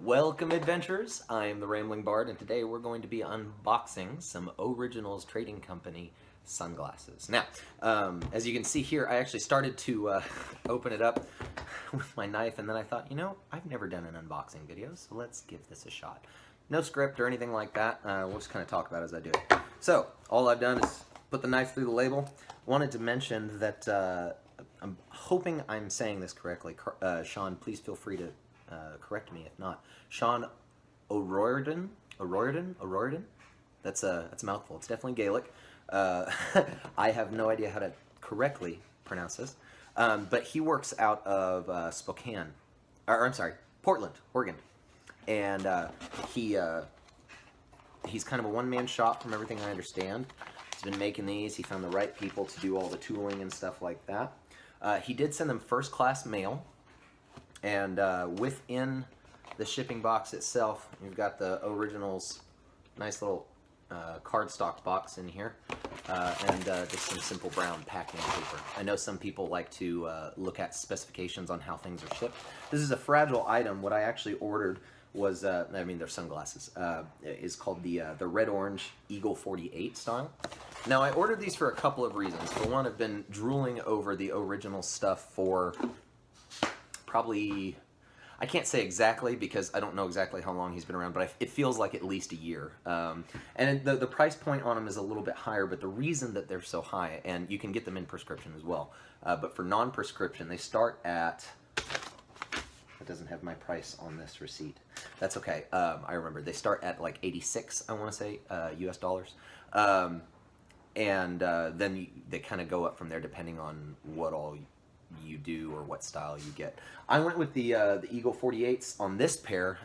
Welcome, adventurers! I am the Rambling Bard, and today we're going to be unboxing some Originals Trading Company sunglasses. Now, as you can see here, I actually started to open it up with my knife, and then I thought, you know, I've never done an unboxing video, so let's give this a shot. No script or anything like that. We'll just kind of talk about it as I do it. So, all I've done is put the knife through the label. Wanted to mention that I'm hoping I'm saying this correctly. Sean, please feel free to correct me if not. Sean O'Riordan? That's a mouthful. It's definitely Gaelic. I have no idea how to correctly pronounce this. But he works out of Spokane, or I'm sorry, Portland, Oregon. And he's kind of a one-man shop from everything I understand. He's been making these. He found the right people to do all the tooling and stuff like that. He did send them first-class mail. And within the shipping box itself, you've got the Originals nice little cardstock box in here, and just some simple brown packing paper. I know some people like to look at specifications on how things are shipped. This is a fragile item. What I actually ordered was, I mean, they're sunglasses, is called the Red Orange Eagle 48 style. Now, I ordered these for a couple of reasons. For one, I've been drooling over the Original stuff for probably, I can't say exactly because I don't know exactly how long he's been around, but it feels like at least a year. And the price point on them is a little bit higher, but the reason that they're so high, and you can get them in prescription as well, but for non-prescription, they start at, it doesn't have my price on this receipt. That's okay. I remember. They start at like 86, I want to say, US dollars. And then they kind of go up from there depending on what all you do or what style you get. I went with the Eagle 48s on this pair,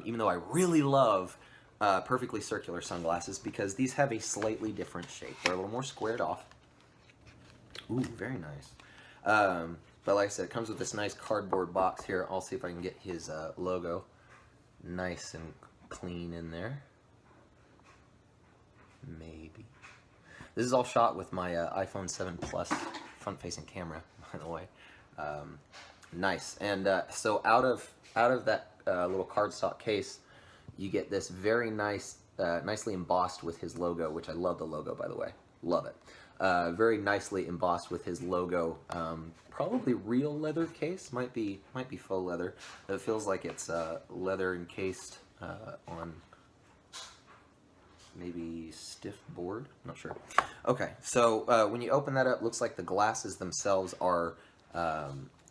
even though I really love perfectly circular sunglasses because these have a slightly different shape. They're a little more squared off. Ooh, very nice. But like I said, it comes with this nice cardboard box here. I'll see if I can get his logo nice and clean in there. Maybe. This is all shot with my iPhone 7 Plus front-facing camera, by the way. Nice. And so out of that little cardstock case, you get this very nice, nicely embossed with his logo, which I love the logo, by the way. Love it. Very nicely embossed with his logo. Probably real leather case. Might be faux leather. It feels like it's leather encased on maybe stiff board. I'm not sure. Okay, so when you open that up, looks like the glasses themselves are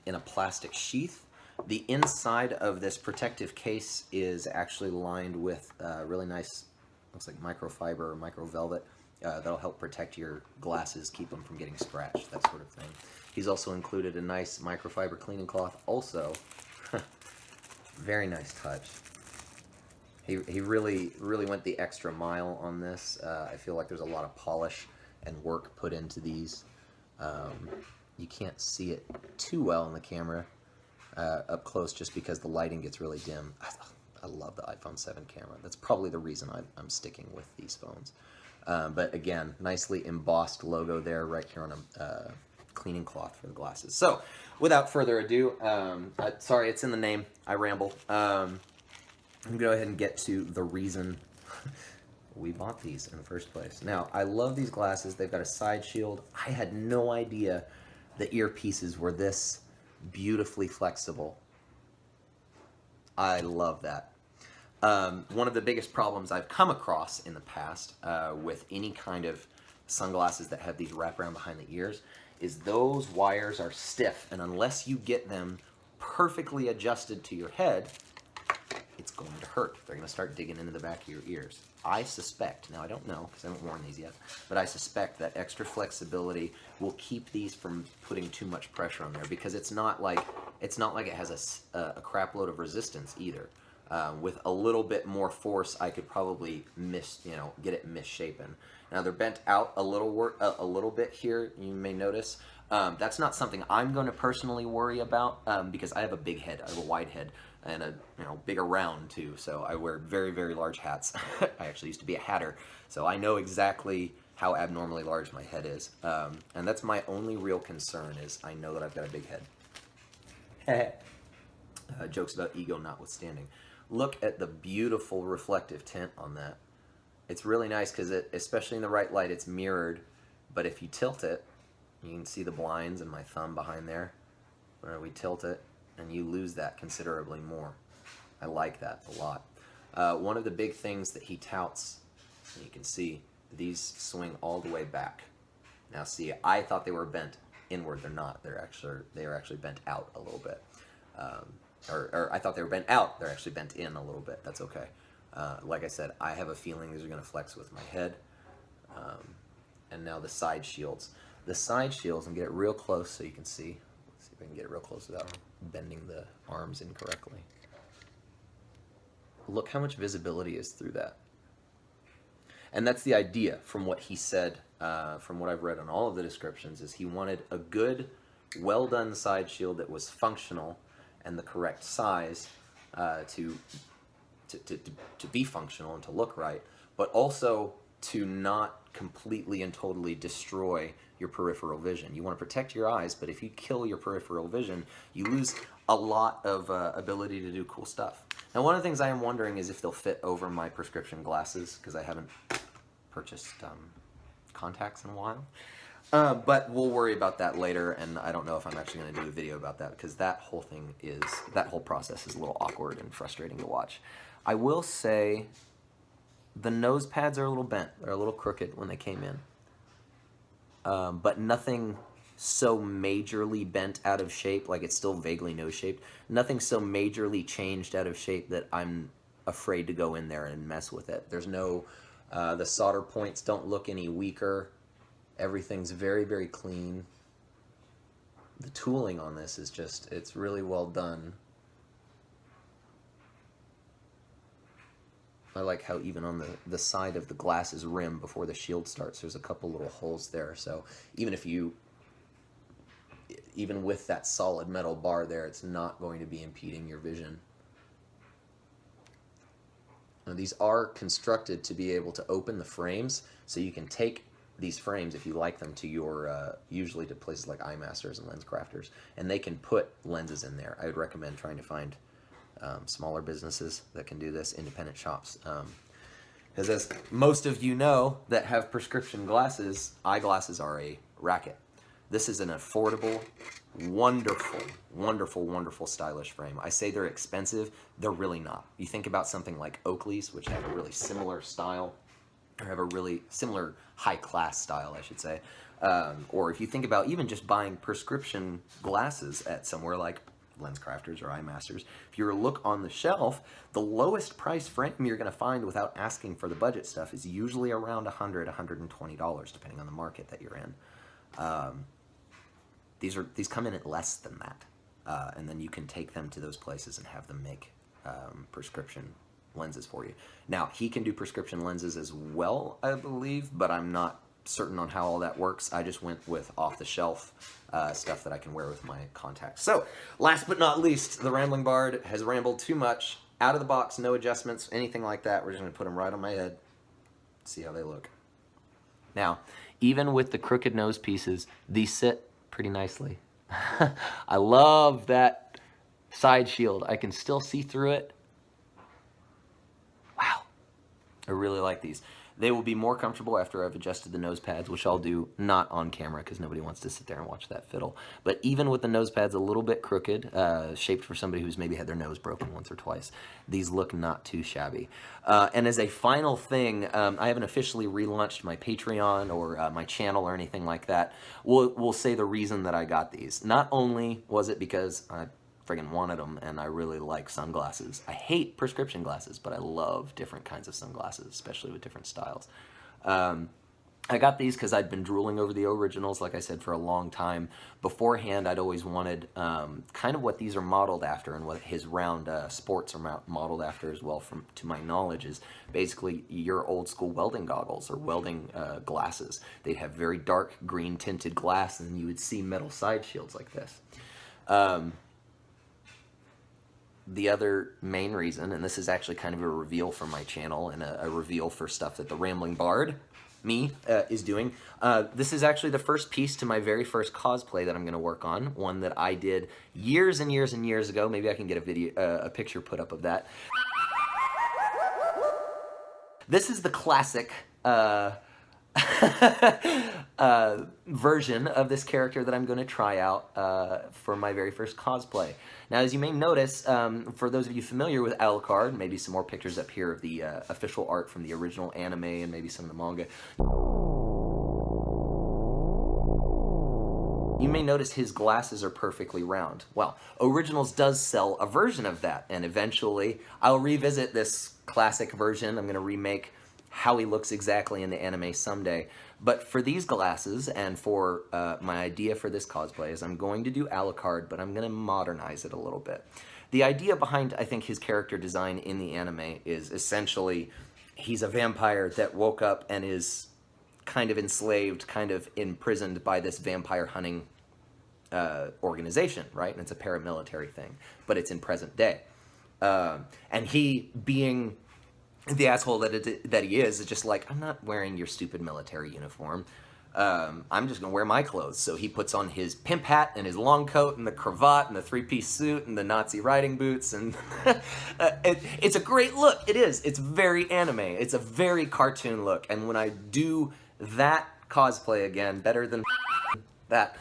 in a plastic sheath. The inside of this protective case is actually lined with really nice, looks like microfiber or microvelvet. That'll help protect your glasses, keep them from getting scratched, that sort of thing. He's also included a nice microfiber cleaning cloth. Also, very nice touch. He really went the extra mile on this. I feel like there's a lot of polish and work put into these. You can't see it too well in the camera up close just because the lighting gets really dim. I love the iPhone 7 camera. That's probably the reason I'm sticking with these phones. But again, nicely embossed logo there right here on a cleaning cloth for the glasses. So, without further ado, sorry, it's in the name. I ramble. I'm going to go ahead and get to the reason we bought these in the first place. Now, I love these glasses. They've got a side shield. I had no idea the earpieces were this beautifully flexible. I love that. One of the biggest problems I've come across in the past with any kind of sunglasses that have these wraparound behind the ears is those wires are stiff, and unless you get them perfectly adjusted to your head, it's going to hurt. They're going to start digging into the back of your ears. I suspect, now I don't know because I haven't worn these yet, but I suspect that extra flexibility will keep these from putting too much pressure on there because it's not like it has a crap load of resistance either. With a little bit more force, I could probably get it misshapen. Now they're bent out a little bit here. You may notice. That's not something I'm going to personally worry about because I have a big head. I have a wide head and a bigger round too. So I wear very, very large hats. I actually used to be a hatter, so I know exactly how abnormally large my head is. And that's my only real concern is I know that I've got a big head. Jokes about ego notwithstanding. Look at the beautiful reflective tint on that. It's really nice because especially in the right light, it's mirrored. But if you tilt it, you can see the blinds and my thumb behind there. Where we tilt it, and you lose that considerably more. I like that a lot. One of the big things that he touts, and you can see, these swing all the way back. Now see, I thought they were bent inward. They're not. They are actually bent out a little bit. Or I thought they were bent out. They're actually bent in a little bit. That's okay. Like I said, I have a feeling these are going to flex with my head. And now the side shields. The side shields, and get it real close so you can see. Let's see if I can get it real close without bending the arms incorrectly. Look how much visibility is through that. And that's the idea from what he said, from what I've read on all of the descriptions, is he wanted a good, well-done side shield that was functional and the correct size to be functional and to look right, but also to not completely and totally destroy your peripheral vision. You want to protect your eyes, but if you kill your peripheral vision, you lose a lot of ability to do cool stuff. Now, one of the things I am wondering is if they'll fit over my prescription glasses, because I haven't purchased contacts in a while. But we'll worry about that later, and I don't know if I'm actually going to do a video about that, because that whole process is a little awkward and frustrating to watch. I will say the nose pads are a little bent. They're a little crooked when they came in. But nothing so majorly bent out of shape, like it's still vaguely nose-shaped. Nothing so majorly changed out of shape that I'm afraid to go in there and mess with it. There's no, the solder points don't look any weaker. Everything's very, very clean. The tooling on this is just, it's really well done. I like how even on the side of the glasses rim before the shield starts, there's a couple little holes there. So even with that solid metal bar there, it's not going to be impeding your vision. Now, these are constructed to be able to open the frames, so you can take these frames, if you like them, to your, usually to places like Eye Masters and Lens Crafters, and they can put lenses in there. I would recommend trying to find smaller businesses that can do this, independent shops. Because as most of you know that have prescription glasses, eyeglasses are a racket. This is an affordable, wonderful, wonderful, wonderful stylish frame. I say they're expensive, they're really not. You think about something like Oakley's, which have a really similar style, or have a really similar high-class style, I should say. Or if you think about even just buying prescription glasses at somewhere like Lens Crafters or Eye Masters, if you were to look on the shelf, the lowest price frame you're going to find without asking for the budget stuff is usually around $100, $120, depending on the market that you're in. These come in at less than that, and then you can take them to those places and have them make prescription lenses for you. Now, he can do prescription lenses as well, I believe, but I'm not certain on how all that works. I just went with off-the-shelf stuff that I can wear with my contacts. So, last but not least, the Rambling Bard has rambled too much. Out of the box, no adjustments, anything like that. We're just going to put them right on my head. See how they look. Now, even with the crooked nose pieces, these sit pretty nicely. I love that side shield. I can still see through it. Wow. I really like these. They will be more comfortable after I've adjusted the nose pads, which I'll do not on camera because nobody wants to sit there and watch that fiddle. But even with the nose pads a little bit crooked, shaped for somebody who's maybe had their nose broken once or twice, these look not too shabby. And as a final thing, I haven't officially relaunched my Patreon or my channel or anything like that. We'll say the reason that I got these. Not only was it because I friggin' wanted them, and I really like sunglasses. I hate prescription glasses, but I love different kinds of sunglasses, especially with different styles. I got these because I'd been drooling over the originals, like I said, for a long time. Beforehand, I'd always wanted kind of what these are modeled after, and what his round sports are modeled after as well, to my knowledge, is basically your old school welding goggles or welding glasses. They'd have very dark green tinted glass, and you would see metal side shields like this. The other main reason, and this is actually kind of a reveal for my channel and a reveal for stuff that the Rambling Bard me, is doing. This is actually the first piece to my very first cosplay that I'm going to work on, one that I did years and years and years ago. Maybe I can get a picture put up of that. This is the classic version of this character that I'm going to try out for my very first cosplay. Now, as you may notice, for those of you familiar with Alucard, maybe some more pictures up here of the official art from the original anime and maybe some of the manga. You may notice his glasses are perfectly round. Well, Originals does sell a version of that, and eventually I'll revisit this classic version. I'm going to remake how he looks exactly in the anime someday. But for these glasses, and for my idea for this cosplay, is I'm going to do Alucard, but I'm going to modernize it a little bit. The idea behind, I think, his character design in the anime is essentially he's a vampire that woke up and is kind of enslaved, kind of imprisoned by this vampire hunting organization, right? And it's a paramilitary thing, but it's in present day. And he, being the asshole that he is just like, I'm not wearing your stupid military uniform. I'm just going to wear my clothes. So he puts on his pimp hat and his long coat and the cravat and the three-piece suit and the Nazi riding boots. And it's a great look. It is. It's very anime. It's a very cartoon look. And when I do that cosplay again, better than that,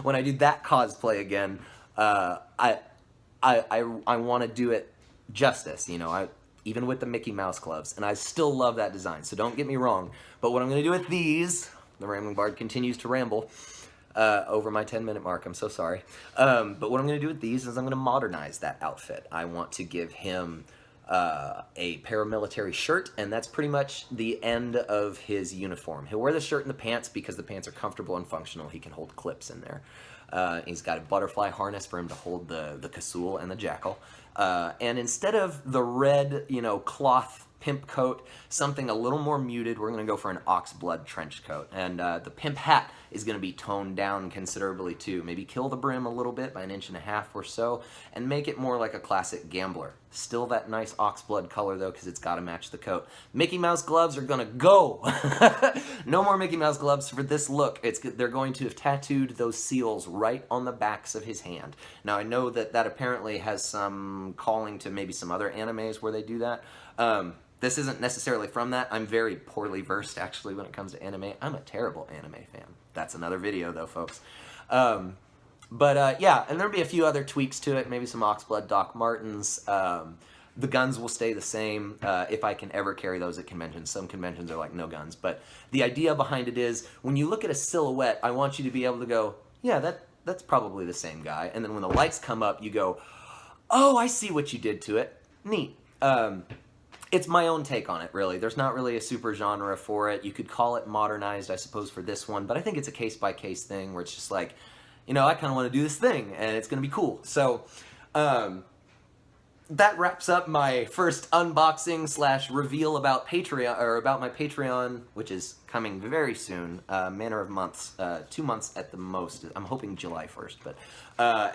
when I do that cosplay again, I want to do it justice, you know, even with the Mickey Mouse gloves, and I still love that design, so don't get me wrong. But what I'm going to do with these, the Rambling Bard continues to ramble over my 10-minute mark, I'm so sorry. But what I'm going to do with these is I'm going to modernize that outfit. I want to give him a paramilitary shirt, and that's pretty much the end of his uniform. He'll wear the shirt and the pants because the pants are comfortable and functional. He can hold clips in there. He's got a butterfly harness for him to hold the casul and the jackal. And instead of the red, you know, cloth pimp coat, something a little more muted, we're going to go for an oxblood trench coat. And the pimp hat is going to be toned down considerably too. Maybe kill the brim a little bit by 1.5 inches or so, and make it more like a classic gambler. Still that nice oxblood color though, because it's got to match the coat. Mickey Mouse gloves are going to go! No more Mickey Mouse gloves for this look. They're going to have tattooed those seals right on the backs of his hand. Now I know that apparently has some calling to maybe some other animes where they do that. This isn't necessarily from that. I'm very poorly versed, actually, when it comes to anime. I'm a terrible anime fan. That's another video, though, folks. Yeah, and there'll be a few other tweaks to it, maybe some Oxblood Doc Martens. The guns will stay the same if I can ever carry those at conventions. Some conventions are like, no guns. But the idea behind it is, when you look at a silhouette, I want you to be able to go, yeah, that's probably the same guy. And then when the lights come up, you go, oh, I see what you did to it. Neat. It's my own take on it, really. There's not really a super genre for it. You could call it modernized, I suppose, for this one, but I think it's a case-by-case thing where it's just like, you know, I kind of want to do this thing, and it's going to be cool. So, that wraps up my first unboxing / reveal about Patreon, or about my Patreon, which is coming very soon, manner of months, 2 months at the most. I'm hoping July 1st, but,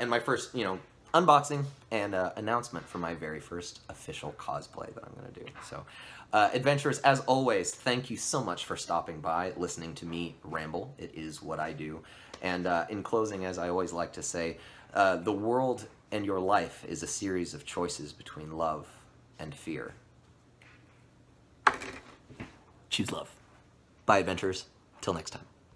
and my first, you know, unboxing and announcement for my very first official cosplay that I'm going to do. So, adventurers, as always, thank you so much for stopping by, listening to me ramble. It is what I do. And in closing, as I always like to say, the world and your life is a series of choices between love and fear. Choose love. Bye, adventurers. Till next time.